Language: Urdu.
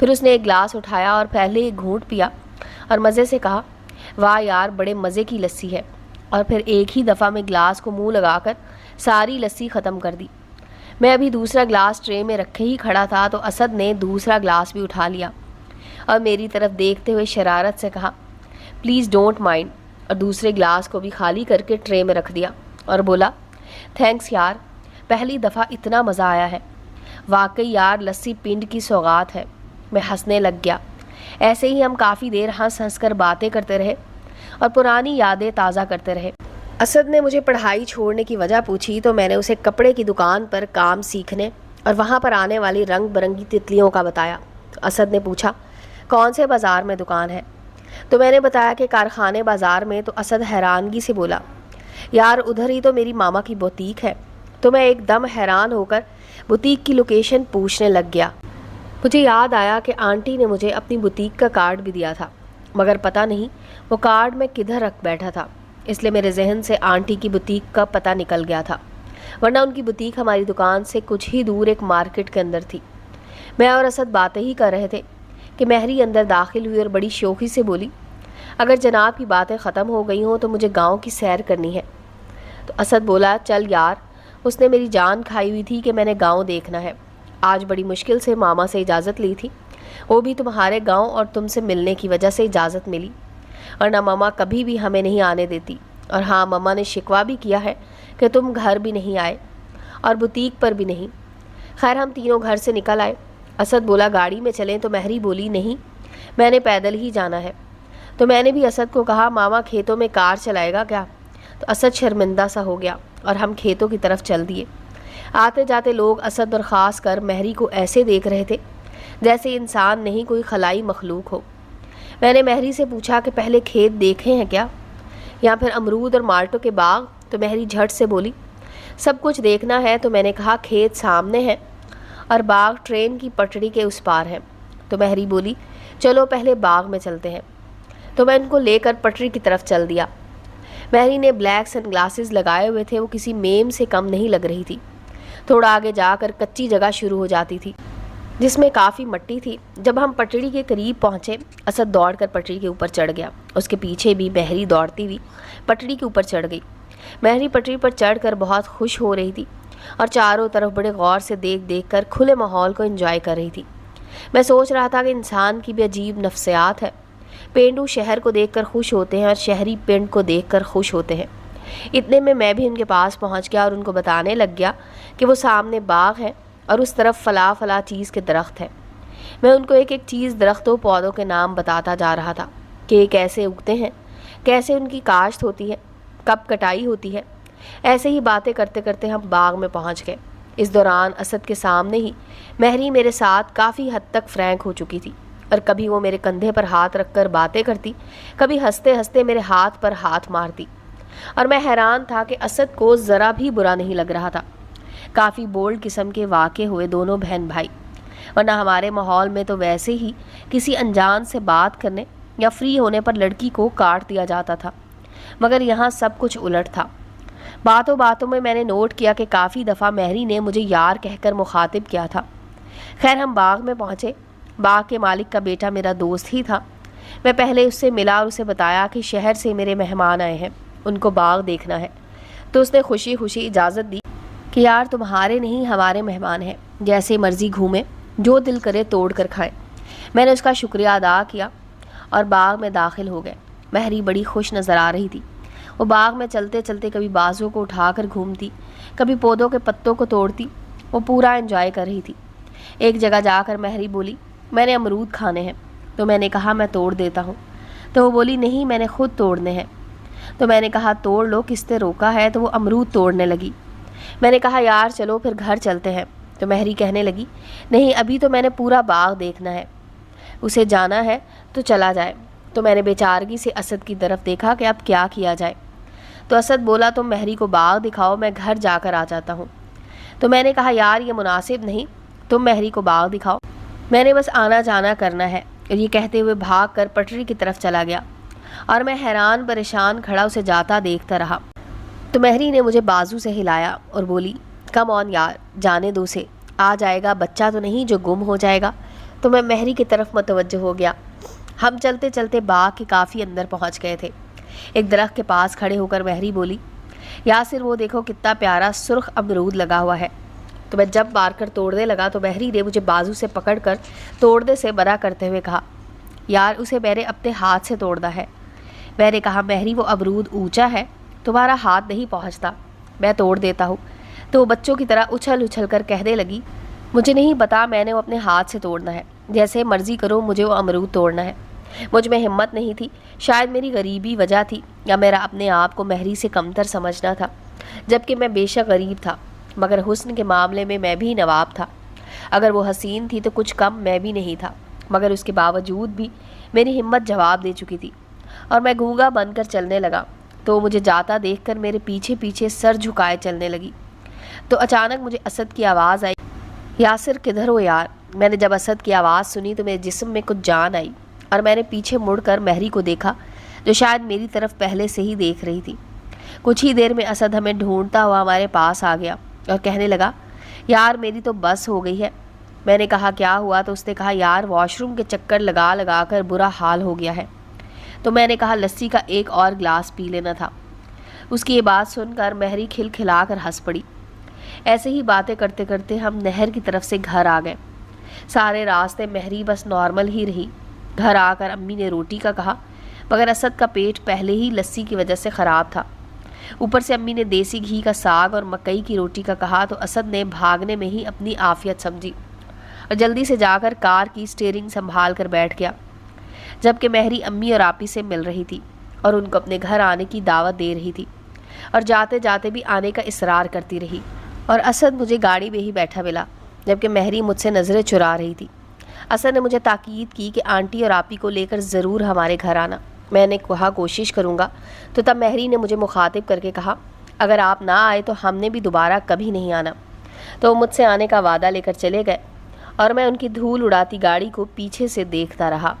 پھر اس نے ایک گلاس اٹھایا اور پہلے ایک گھونٹ پیا اور مزے سے کہا، واہ یار بڑے مزے کی لسی ہے، اور پھر ایک ہی دفعہ میں گلاس کو منہ لگا کر ساری لسی ختم کر دی۔ میں ابھی دوسرا گلاس ٹرے میں رکھے ہی کھڑا تھا تو اسد نے دوسرا گلاس بھی اٹھا لیا اور میری طرف دیکھتے ہوئے شرارت سے کہا، پلیز ڈونٹ مائنڈ، اور دوسرے گلاس کو بھی خالی کر کے ٹرے میں رکھ دیا اور بولا، تھینکس یار، پہلی دفعہ اتنا مزہ آیا ہے، واقعی یار لسی پنڈ کی سوغات ہے۔ میں ہنسنے لگ گیا۔ ایسے ہی ہم کافی دیر ہنس ہنس کر باتیں کرتے رہے اور پرانی یادیں تازہ کرتے رہے۔ اسد نے مجھے پڑھائی چھوڑنے کی وجہ پوچھی تو میں نے اسے کپڑے کی دکان پر کام سیکھنے اور وہاں پر آنے والی رنگ برنگی تتلیوں کا بتایا۔ تو اسد نے پوچھا، کون سے بازار میں دکان ہے؟ تو میں نے بتایا کہ کارخانے بازار میں۔ تو اسد حیرانگی سے بولا، یار ادھر ہی تو میری ماما کی بوتیک ہے۔ تو میں ایک دم حیران ہو کر بوتیک کی لوکیشن پوچھنے لگ گیا۔ مجھے یاد آیا کہ آنٹی نے مجھے اپنی بوتیک کا کارڈ بھی دیا تھا، مگر پتہ نہیں وہ کارڈ میں کدھر رکھ بیٹھا تھا، اس لیے میرے ذہن سے آنٹی کی بوتیک کا پتہ نکل گیا تھا، ورنہ ان کی بوتیک ہماری دکان سے کچھ ہی دور ایک مارکیٹ کے اندر تھی۔ میں اور اسد باتیں ہی کر رہے تھے کہ مہری اندر داخل ہوئی اور بڑی شوخی سے بولی، اگر جناب کی باتیں ختم ہو گئی ہوں تو مجھے گاؤں کی سیر کرنی ہے۔ تو اسد بولا، چل یار، اس نے میری جان کھائی ہوئی تھی کہ میں نے گاؤں دیکھنا ہے۔ آج بڑی مشکل سے ماما سے اجازت لی تھی، وہ بھی تمہارے گاؤں اور تم سے ملنے کی وجہ سے اجازت ملی، اور نہ ماما کبھی بھی ہمیں نہیں آنے دیتی، اور ہاں ماما نے شکوہ بھی کیا ہے کہ تم گھر بھی نہیں آئے اور بوتیک پر بھی نہیں۔ خیر ہم تینوں گھر سے نکل آئے۔ اسد بولا، گاڑی میں چلیں؟ تو مہری بولی، نہیں، میں نے پیدل ہی جانا ہے۔ تو میں نے بھی اسد کو کہا، ماما کھیتوں میں کار چلائے گا کیا؟ تو اسد شرمندہ سا ہو گیا اور ہم کھیتوں کی طرف چل دیے۔ آتے جاتے لوگ اسد اور خاص کر مہری کو ایسے دیکھ رہے تھے جیسے انسان نہیں کوئی خلائی مخلوق ہو۔ میں نے مہری سے پوچھا کہ پہلے کھیت دیکھے ہیں کیا، یا پھر امرود اور مالٹوں کے باغ؟ تو مہری جھٹ سے بولی، سب کچھ دیکھنا ہے۔ تو میں نے کہا، کھیت سامنے ہیں اور باغ ٹرین کی پٹڑی کے اس پار ہے۔ تو مہری بولی، چلو پہلے باغ میں چلتے ہیں۔ تو میں ان کو لے کر پٹری کی طرف چل دیا۔ مہری نے بلیک سن گلاسز لگائے ہوئے تھے، وہ کسی میم سے کم نہیں لگ رہی تھی۔ تھوڑا آگے جا کر کچی جگہ شروع ہو جاتی تھی جس میں کافی مٹی تھی۔ جب ہم پٹڑی کے قریب پہنچے، اسد دوڑ کر پٹڑی کے اوپر چڑھ گیا، اس کے پیچھے بھی مہری دوڑتی ہوئی پٹڑی کے اوپر چڑھ گئی۔ مہری پٹڑی پر چڑھ کر بہت خوش ہو رہی تھی اور چاروں طرف بڑے غور سے دیکھ کر کھلے ماحول کو انجوائے کر رہی تھی۔ میں سوچ رہا تھا کہ انسان کی بھی عجیب نفسیات ہے، پینڈو شہر کو دیکھ کر خوش ہوتے ہیں اور شہری پنڈ کو دیکھ کر خوش ہوتے ہیں۔ اتنے میں بھی ان کے پاس پہنچ گیا اور ان کو بتانے لگ گیا کہ وہ سامنے باغ ہے اور اس طرف فلاں چیز کے درخت ہیں۔ میں ان کو ایک ایک چیز، درختوں، پودوں کے نام بتاتا جا رہا تھا کہ یہ کیسے اگتے ہیں، کیسے ان کی کاشت ہوتی ہے، کب کٹائی ہوتی ہے۔ ایسے ہی باتیں کرتے کرتے ہم باغ میں پہنچ گئے۔ اس دوران اسد کے سامنے ہی مہری میرے ساتھ کافی حد تک فرینک ہو چکی تھی، اور کبھی وہ میرے کندھے پر ہاتھ رکھ کر باتیں کرتی، کبھی ہنستے ہنستے میرے ہاتھ پر ہاتھ مارتی، اور میں حیران تھا کہ اسد کو ذرا بھی برا نہیں لگ رہا تھا۔ کافی بولڈ قسم کے واقع ہوئے دونوں بہن بھائی، ورنہ ہمارے ماحول میں تو ویسے ہی کسی انجان سے بات کرنے یا فری ہونے پر لڑکی کو کاٹ دیا جاتا تھا، مگر یہاں سب کچھ الٹ تھا۔ باتوں باتوں میں نے نوٹ کیا کہ کافی دفعہ مہری نے مجھے یار کہہ کر مخاطب کیا تھا۔ خیر ہم باغ میں پہنچے۔ باغ کے مالک کا بیٹا میرا دوست ہی تھا۔ میں پہلے اس سے ملا اور اسے بتایا کہ شہر سے میرے مہمان آئے ہیں، ان کو باغ دیکھنا ہے۔ تو اس نے خوشی خوشی اجازت دی کہ یار تمہارے نہیں ہمارے مہمان ہیں، جیسے مرضی گھومیں، جو دل کرے توڑ کر کھائیں۔ میں نے اس کا شکریہ ادا کیا اور باغ میں داخل ہو گئے۔ مہری بڑی خوش نظر آ رہی تھی۔ وہ باغ میں چلتے چلتے کبھی بازوں کو اٹھا کر گھومتی، کبھی پودوں کے پتوں کو توڑتی۔ وہ پورا انجوائے کر رہی تھی۔ ایک جگہ جا کر مہری بولی، میں نے امرود کھانے ہیں۔ تو میں نے کہا، میں توڑ دیتا ہوں۔ تو وہ بولی، نہیں میں نے خود توڑنے ہیں۔ تو میں نے کہا، توڑ لو، کس نے روکا ہے؟ تو وہ امرود توڑنے لگی۔ میں نے کہا، یار چلو پھر گھر چلتے ہیں۔ تو مہری کہنے لگی، نہیں ابھی تو میں نے پورا باغ دیکھنا ہے، اسے جانا ہے تو چلا جائے۔ تو میں نے بیچارگی سے اسد کی طرف دیکھا کہ اب کیا کیا جائے۔ تو اسد بولا، تم مہری کو باغ دکھاؤ، میں گھر جا کر آ جاتا ہوں۔ تو میں نے کہا، یار یہ مناسب نہیں، تم مہری کو باغ دکھاؤ، میں نے بس آنا جانا کرنا ہے۔ اور یہ کہتے ہوئے بھاگ کر پٹری کی طرف چلا گیا اور میں حیران پریشان کھڑا اسے جاتا دیکھتا رہا۔ تو مہری نے مجھے بازو سے ہلایا اور بولی، کم آن یار، جانے دو اسے، آ جائے گا، بچہ تو نہیں جو گم ہو جائے گا۔ تو میں مہری کی طرف متوجہ ہو گیا۔ ہم چلتے چلتے باغ کے کافی اندر پہنچ گئے تھے۔ ایک درخت کے پاس کھڑے ہو کر مہری بولی، یاسر وہ دیکھو کتنا پیارا سرخ امرود لگا ہوا ہے۔ تو میں جب مار کر توڑنے لگا تو مہری نے مجھے بازو سے پکڑ کر توڑنے سے منع کرتے ہوئے کہا، یار اسے میں نے اپنے ہاتھ سے توڑنا ہے۔ میں نے کہا، مہری وہ امرود اونچا ہے، تمہارا ہاتھ نہیں پہنچتا، میں توڑ دیتا ہوں۔ تو وہ بچوں کی طرح اچھل اچھل کر کہنے لگی، مجھے نہیں پتا، میں نے وہ اپنے ہاتھ سے توڑنا ہے، جیسے مرضی کرو، مجھے وہ امرود توڑنا ہے۔ مجھ میں ہمت نہیں تھی، شاید میری غریبی وجہ تھی یا میرا اپنے آپ کو مہری سے کمتر سمجھنا تھا، جبکہ میں بے شک غریب تھا، مگر حسن کے معاملے میں بھی نواب تھا۔ اگر وہ حسین تھی تو کچھ کم میں بھی نہیں تھا، مگر اس کے باوجود بھی میری ہمت جواب دے چکی تھی اور میں گونگا بن کر چلنے لگا۔ تو وہ مجھے جاتا دیکھ کر میرے پیچھے پیچھے سر جھکائے چلنے لگی۔ تو اچانک مجھے اسد کی آواز آئی، یاسر کدھر ہو یار؟ میں نے جب اسد کی آواز سنی تو میرے جسم میں کچھ جان آئی اور میں نے پیچھے مڑ کر مہری کو دیکھا، جو شاید میری طرف پہلے سے ہی دیکھ رہی تھی۔ کچھ ہی دیر میں اسد ہمیں ڈھونڈتا ہوا ہمارے پاس آ گیا اور کہنے لگا، یار میری تو بس ہو گئی ہے۔ میں نے کہا، کیا ہوا؟ تو اس نے کہا، یار واش روم کے چکر لگا لگا کر برا حال ہو گیا ہے۔ تو میں نے کہا، لسی کا ایک اور گلاس پی لینا تھا۔ اس کی یہ بات سن کر مہری کھل کھلا کر ہنس پڑی۔ ایسے ہی باتیں کرتے کرتے ہم نہر کی طرف سے گھر آ گئے۔ سارے راستے مہری بس نارمل ہی رہی۔ گھر آ کر امی نے روٹی کا کہا، مگر اسد کا پیٹ پہلے ہی لسی کی وجہ سے خراب تھا۔ اوپر سے امی نے دیسی گھی کا ساگ اور مکئی کی روٹی کا کہا تو اسد نے بھاگنے میں ہی اپنی عافیت سمجھی اور جلدی سے جا کر کار کی سٹیئرنگ سنبھال کر بیٹھ گیا، جبکہ مہری امی اور آپی سے مل رہی تھی اور ان کو اپنے گھر آنے کی دعوت دے رہی تھی اور جاتے جاتے بھی آنے کا اصرار کرتی رہی، اور اسد مجھے گاڑی میں ہی بیٹھا ملا، جبکہ مہری مجھ سے نظریں چرا رہی تھی۔ اسد نے مجھے تاکید کی کہ آنٹی اور آپی کو لے کر ضرور ہمارے گھر آنا۔ میں نے کہا، کوشش کروں گا۔ تو تب مہری نے مجھے مخاطب کر کے کہا، اگر آپ نہ آئے تو ہم نے بھی دوبارہ کبھی نہیں آنا۔ تو وہ مجھ سے آنے کا وعدہ لے کر چلے گئے اور میں ان کی دھول اڑاتی گاڑی کو پیچھے سے دیکھتا رہا۔